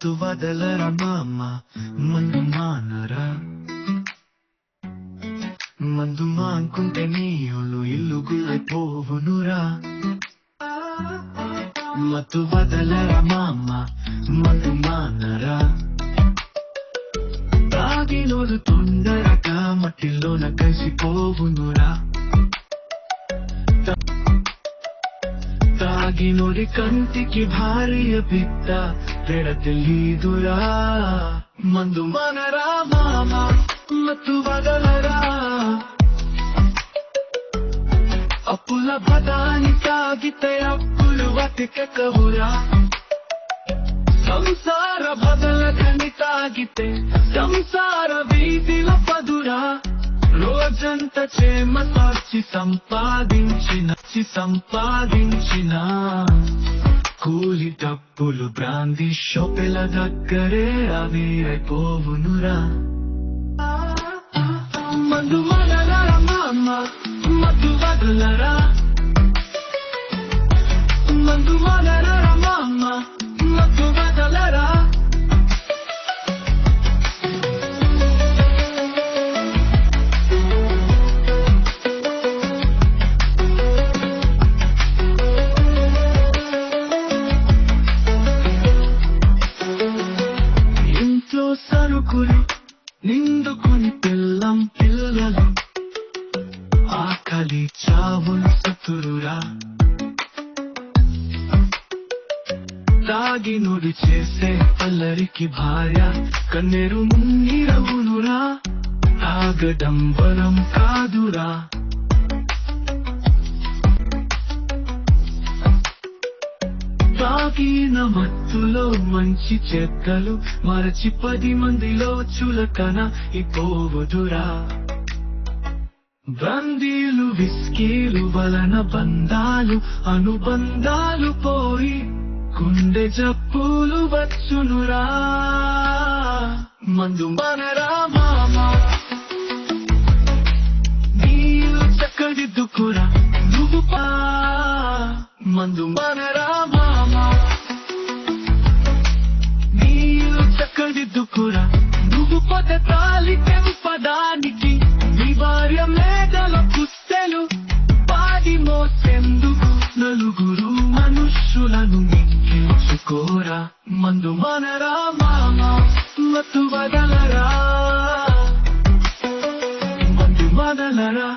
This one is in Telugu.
మత్తు వదలరా మామ మందు మానరా మందు మానుకుంటే నీ ఒళ్ళు ఇల్లు గుల్లైపోవునురా మత్తు వదలరా మామ మందు మానరా తాగినోడు తొందరగా మట్టిలోన కలిసిపోవునురా తాగినోడి కంటికి భార్య బిడ్డ తేడ తెలీదురా మందు మానరా మామ మత్తు వదలరా అప్పుల బదాని తాగితే అప్పులు వతికవురా సంసార బదలకని తాగితే సంసార వీధిల పదురా రోజంత చేమ సాచి సంపాదించిన కూలి డబ్బులు బ్రాందీ షాపుల దగ్గరే అవి అయిపోవునురా మందు వదలరా మామ మత్తు వదలరా మందు వదలరా మామ మత్తు వదలరా ఇంట్లో సరుకులు నిండుకుని పిల్లలు ఆకలి చావులు సతురురా తాగినోడు చేసే అల్లరికి భార్య కన్నెరు మున్నీరవునురా తాగడం వరం కాదురా తాగిన మత్తులో మంచి చెక్కలు మరచి 10 మందిలో చులకన ఇపోవదురా బ్రాందీలు విస్కీలు వలన బంధాలు అనుబంధాలు పోయి గుండె జబ్బులు వచ్చునురా మందు మానరా మామ నీళ్ళు చక్కదిద్దుకురా నువ్వు మందు మానరా మామ నీళ్ళు చక్కదిద్దుకురా నువ్వు పదతాలి తెంపదానికి నీ భార్య మేడల పుస్తెలు పాడి మోసెందుకు నలుగురు మనుష్యులను మింగించుకోరా మందు మానరా మామ మత్తు వదలరా మందు వదలరా